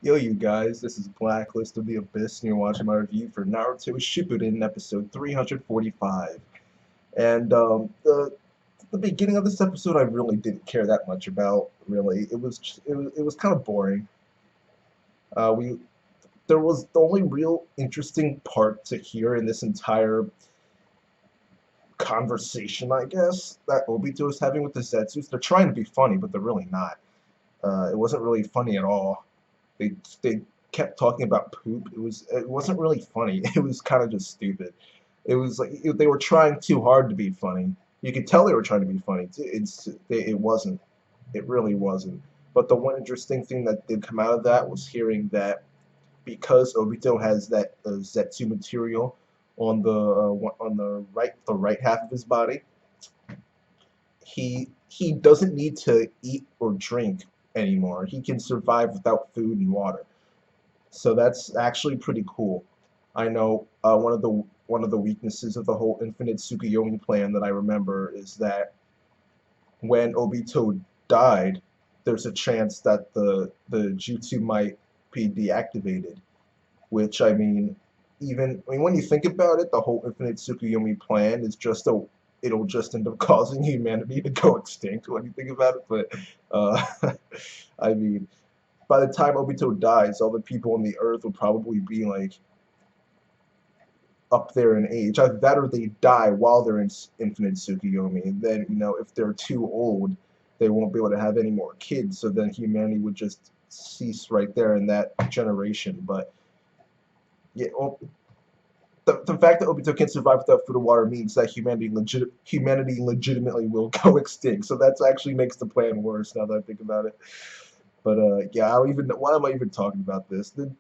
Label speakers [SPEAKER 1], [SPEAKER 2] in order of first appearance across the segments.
[SPEAKER 1] Yo, you guys, this is Blacklist of the Abyss, and you're watching my review for Naruto Shippuden, episode 345. And the beginning of this episode, I really didn't care that much about. Really, it was kind of boring. We There was the only real interesting part to hear in this entire conversation, I guess, that Obito is having with the Zetsus. They're trying to be funny, but they're really not. It wasn't really funny at all. They kept talking about poop. It wasn't really funny. It was kind of just stupid. It was like they were trying too hard to be funny. You could tell they were trying to be funny. It wasn't. It really wasn't. But the one interesting thing that did come out of that was hearing that because Obito has that Zetsu material on the right half of his body, he doesn't need to eat or drink anymore. He can survive without food and water. So that's actually pretty cool. I know one of the weaknesses of the whole Infinite Tsukuyomi plan that I remember is that when Obito died, there's a chance that the jutsu might be deactivated. Which I mean, when you think about it, the whole Infinite Tsukuyomi plan is just a it'll just end up causing humanity to go extinct when you think about it. But I mean, by the time Obito dies, all the people on the Earth will probably be like up there in age. Either that or they die while they're in Infinite Tsukuyomi. And then, if they're too old, they won't be able to have any more kids. So then humanity would just cease right there in that generation. But yeah, well, the fact that Obito can survive without food or water means that humanity legitimately will go extinct. So that actually makes the plan worse now that I think about it. But yeah, why am I even talking about this? The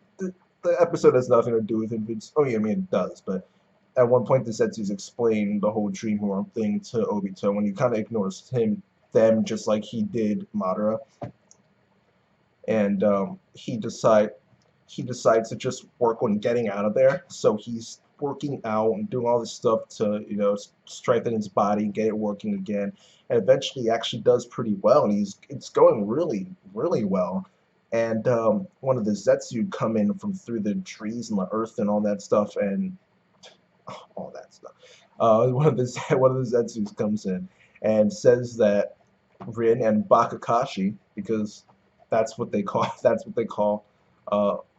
[SPEAKER 1] episode has nothing to do with Invincible. Oh yeah, I mean it does, but at one point the Zetsus explain the whole dream worm thing to Obito when he kind of ignores them just like he did Madara, and he decides to just work on getting out of there. So he's working out and doing all this stuff to strengthen his body and get it working again. And eventually, he actually does pretty well, and it's going really really well. And one of the Zetsu come in from through the trees and the earth and all that stuff, and all that stuff. One of the Zetsus comes in and says that Rin and Bakakashi, because that's what they call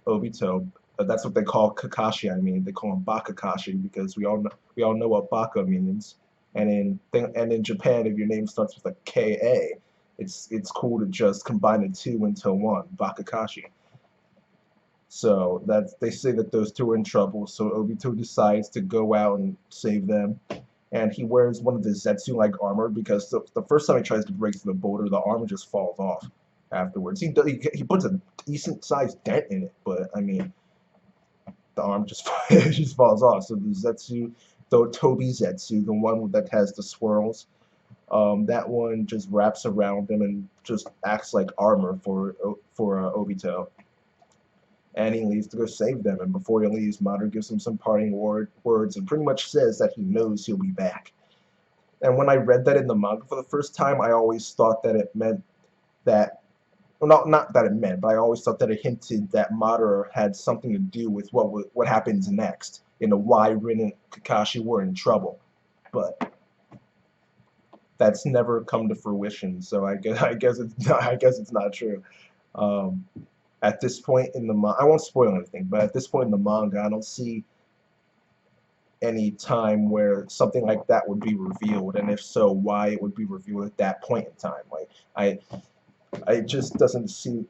[SPEAKER 1] Obito. That's what they call Kakashi. I mean, they call him Bakakashi because we all know what Baka means. And in Japan, if your name starts with a Ka, it's cool to just combine the two into one, Bakakashi. So that they say that those two are in trouble. So Obito decides to go out and save them, and he wears one of the Zetsu-like armor because the first time he tries to break through the boulder, the armor just falls off. Afterwards, he puts a decent sized dent in it, but I mean, the arm just it just falls off. So the Zetsu, the Toby Zetsu, the one that has the swirls, that one just wraps around him and just acts like armor for Obito, and he leaves to go save them. And before he leaves, Madara gives him some parting words and pretty much says that he knows he'll be back. And when I read that in the manga for the first time, I always thought that it meant that, well, not that it meant, but I always thought that it hinted that Madara had something to do with what happens next, why Rin and Kakashi were in trouble. But that's never come to fruition, so I guess it's not true. Um, at this point in the I won't spoil anything, but at this point in the manga, I don't see any time where something like that would be revealed, and if so, why it would be revealed at that point in time. Like I it just doesn't seem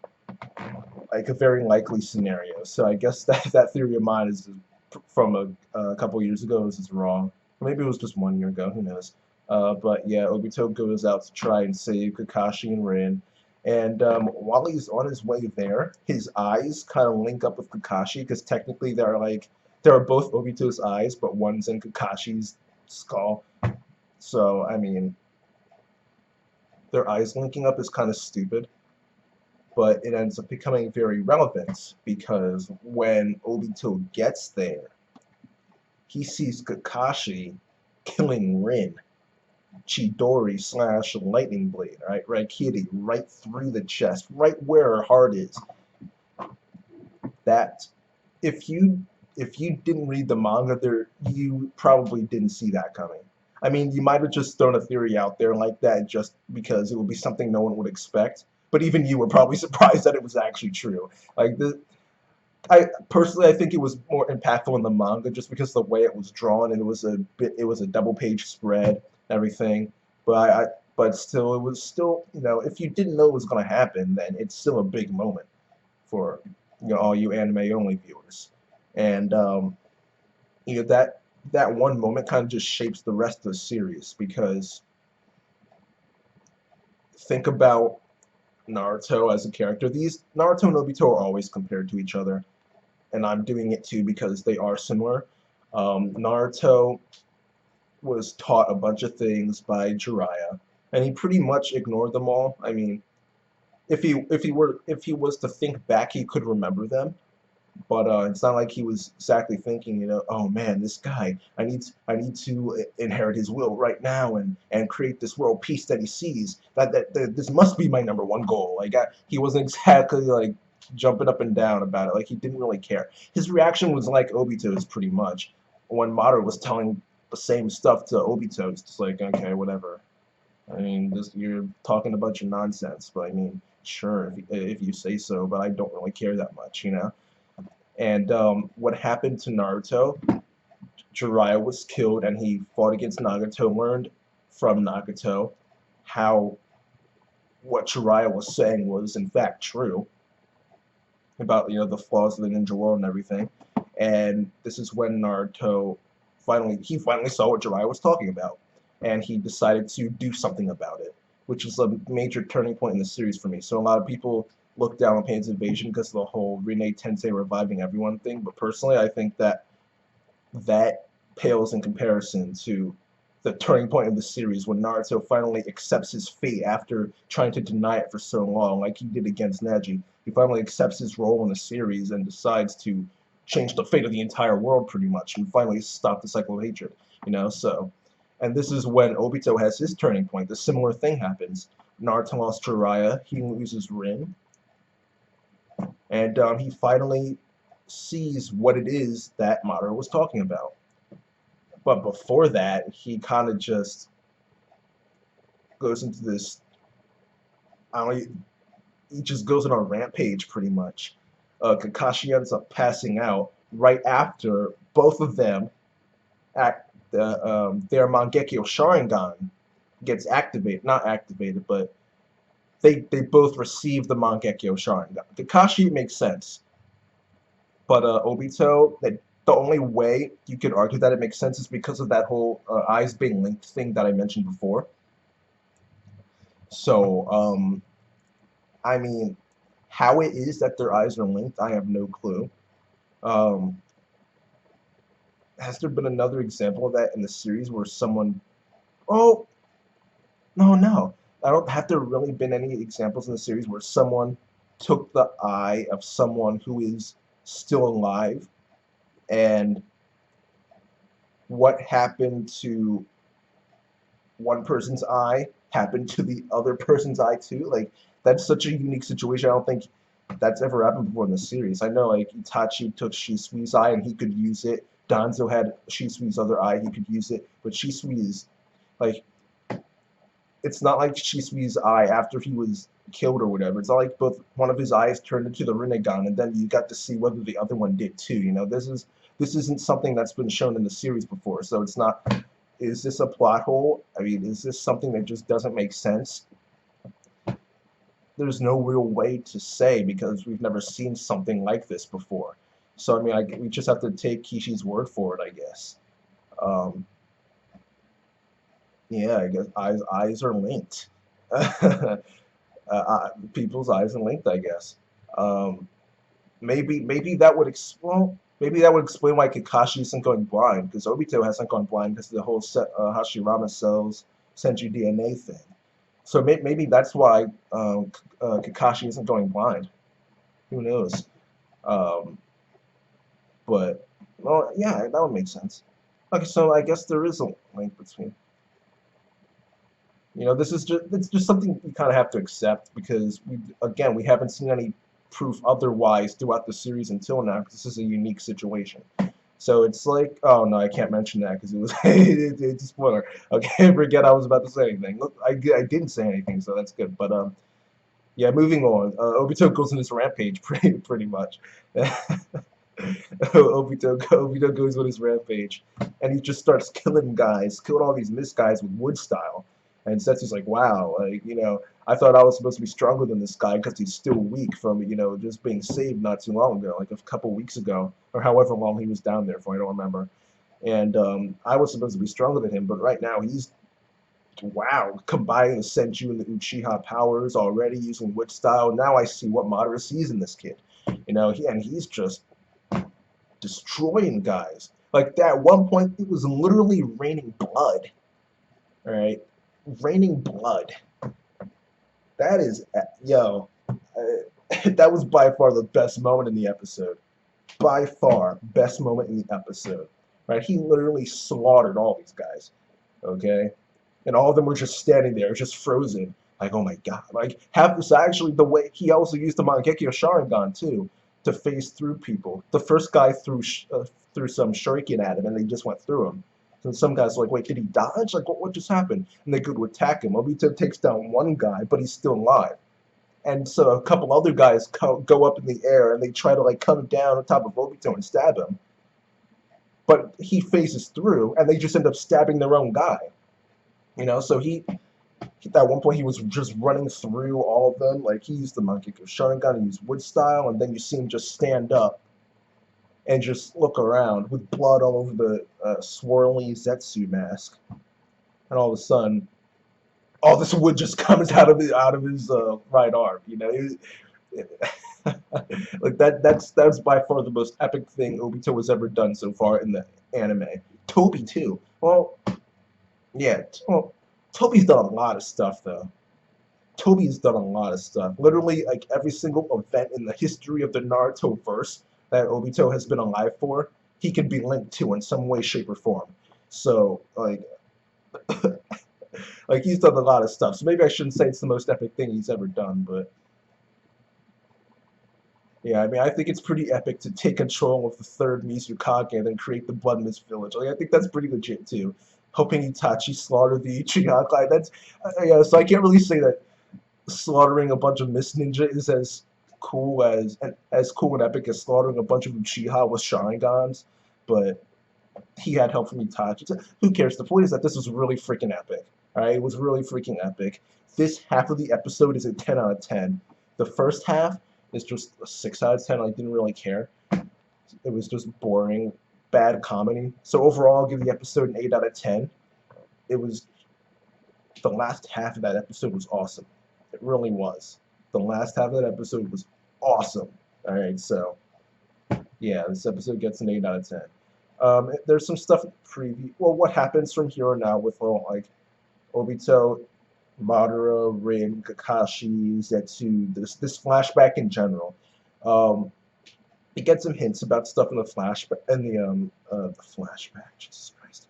[SPEAKER 1] like a very likely scenario. So I guess that theory of mine is from a couple years ago is wrong. Maybe it was just 1 year ago. Who knows? But yeah, Obito goes out to try and save Kakashi and Rin. And while he's on his way there, his eyes kind of link up with Kakashi because technically they're both Obito's eyes, but one's in Kakashi's skull. So I mean, their eyes linking up is kind of stupid, but it ends up becoming very relevant because when Obito gets there, he sees Kakashi killing Rin, Chidori slash Lightning Blade, right? Right, Kitty, right through the chest, right where her heart is. that if you didn't read the manga, you probably didn't see that coming. I mean, you might have just thrown a theory out there like that just because it would be something no one would expect. But even you were probably surprised that it was actually true. Like I personally, I think it was more impactful in the manga just because of the way it was drawn, and it was a double page spread, everything. But still, it was still, if you didn't know it was going to happen, then it's still a big moment for all you anime only viewers. And that one moment kind of just shapes the rest of the series because think about Naruto as a character. These Naruto and Obito are always compared to each other, and I'm doing it too because they are similar. Naruto was taught a bunch of things by Jiraiya, and he pretty much ignored them all. I mean, if he was to think back, he could remember them, but it's not like he was exactly thinking, oh man, this guy, I need to inherit his will right now and create this world peace that he sees. That this must be my number one goal. Like he wasn't exactly like jumping up and down about it. Like he didn't really care. His reaction was like Obito's pretty much when Madara was telling the same stuff to Obito. It's just like, okay, whatever. I mean, you're talking a bunch of nonsense, but I mean, sure, if you say so, but I don't really care that much. And what happened to Naruto? Jiraiya was killed, and he fought against Nagato. Learned from Nagato how what Jiraiya was saying was in fact true about the flaws of the ninja world and everything. And this is when Naruto finally saw what Jiraiya was talking about, and he decided to do something about it, which is a major turning point in the series for me. So a lot of people look down on Pain's Invasion because of the whole Rinne Tensei reviving everyone thing, but personally I think that pales in comparison to the turning point of the series when Naruto finally accepts his fate after trying to deny it for so long, like he did against Neji. He finally accepts his role in the series and decides to change the fate of the entire world pretty much and finally stop the cycle of hatred, so. And this is when Obito has his turning point. The similar thing happens. Naruto lost Jiraiya, he loses Rin, and he finally sees what it is that Madara was talking about. But before that, he kind of just goes into this, I don't he just goes on a rampage pretty much. Kakashi ends up passing out right after both of them their Mangekyo Sharingan gets activated, not activated, but they both receive the Mangekyo Sharingan. Kakashi makes sense, but Obito, the only way you could argue that it makes sense is because of that whole eyes being linked thing that I mentioned before. So, I mean, how it is that their eyes are linked, I have no clue. Has there been another example of that in the series where someone... Oh, no. Have there really been any examples in the series where someone took the eye of someone who is still alive, and what happened to one person's eye happened to the other person's eye too? Like, that's such a unique situation. I don't think that's ever happened before in the series. I know, like, Itachi took Shisui's eye and he could use it. Danzo had Shisui's other eye, he could use it. But Shisui is, like, it's not like Shisui's eye after he was killed or whatever. It's not like both one of his eyes turned into the Rinnegan, and then you got to see whether the other one did too. This isn't something that's been shown in the series before, so it's not. Is this a plot hole? I mean, is this something that just doesn't make sense? There's no real way to say because we've never seen something like this before. So I mean, we just have to take Kishi's word for it, I guess. Yeah, I guess eyes are linked. People's eyes are linked, I guess. Maybe that would explain why Kakashi isn't going blind, because Obito hasn't gone blind because of the whole Hashirama cells Senju DNA thing. So maybe that's why Kakashi isn't going blind. Who knows? But well, yeah, that would make sense. Okay, so I guess there is a link between. It's just something we kind of have to accept because we haven't seen any proof otherwise throughout the series until now, because this is a unique situation. So it's like, oh no, I can't mention that because it was it's a spoiler. Okay, forget I was about to say anything. Look, I didn't say anything, so that's good. But yeah, moving on. Obito goes on this rampage pretty much. Obito goes on his rampage, and he just starts killing guys, killing all these mist guys with wood style. And Setsu's like, wow, like, I thought I was supposed to be stronger than this guy because he's still weak from, just being saved not too long ago, like a couple weeks ago, or however long he was down there for, I don't remember. And I was supposed to be stronger than him, but right now he's, wow, combining the Senju and the Uchiha powers already, using wood style. Now I see what Madara sees in this kid. He's just destroying guys. Like, at one point, it was literally raining blood. Alright? Raining blood. That is, that was by far the best moment in the episode. By far, best moment in the episode. Right? He literally slaughtered all these guys. Okay? And all of them were just standing there, just frozen. Like, oh my god. Like, half this actually, the way he also used the Mangekyo Sharingan, too, to phase through people. The first guy threw some shuriken at him, and they just went through him. And some guys were like, wait, did he dodge? Like, what just happened? And they go to attack him. Obito takes down one guy, but he's still alive. And so a couple other guys go up in the air, and they try to, like, come down on top of Obito and stab him. But he phases through, and they just end up stabbing their own guy. So at one point he was just running through all of them. Like, he used the Mangekyo Sharingan, he used wood style, and then you see him just stand up and just look around with blood all over the swirly Zetsu mask. And all of a sudden, all this wood just comes out of his right arm. Like that's by far the most epic thing Obito has ever done so far in the anime. Toby too. Well, yeah. Well, Toby's done a lot of stuff though. Toby's done a lot of stuff. Literally, like every single event in the history of the Naruto verse that Obito has been alive for, he can be linked to in some way, shape, or form. So, like, like he's done a lot of stuff. So maybe I shouldn't say it's the most epic thing he's ever done, but yeah, I mean, I think it's pretty epic to take control of the third Mizukage and then create the Blood Mist Village. Like, I think that's pretty legit too. Helping Itachi slaughter the Uchiha clan. That's yeah. So I can't really say that slaughtering a bunch of Mist Ninja is as cool and epic as slaughtering a bunch of Uchiha with Sharingans, but he had help from Itachi. So who cares? The point is that this was really freaking epic. Alright, it was really freaking epic. This half of the episode is a 10 out of 10. The first half is just a 6 out of 10. I didn't really care. It was just boring, bad comedy. So overall, I'll give the episode an 8 out of 10. It was, the last half of that episode was awesome. It really was. The last half of that episode was awesome. Alright, so yeah, this episode gets an 8 out of 10. There's some stuff in the preview. Well, what happens from here on out with like Obito, Madara, Rin, Kakashi, Zetsu, this flashback in general. It gets some hints about stuff in the flashback, the flashback, Jesus Christ,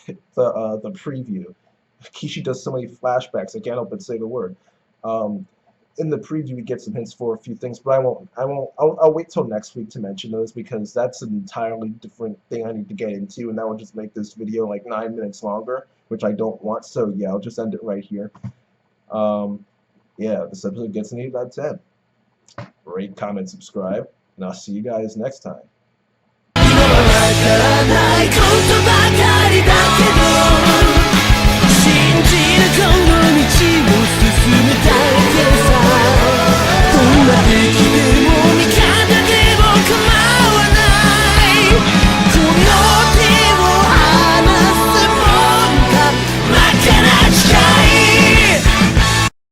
[SPEAKER 1] the preview. Kishi does so many flashbacks, I can't help but say the word. In the preview, we get some hints for a few things, but I'll wait till next week to mention those because that's an entirely different thing I need to get into, and that will just make this video like 9 minutes longer, which I don't want. So yeah, I'll just end it right here. Yeah, this episode gets an 8 out of 10. Rate, comment, subscribe, and I'll see you guys next time.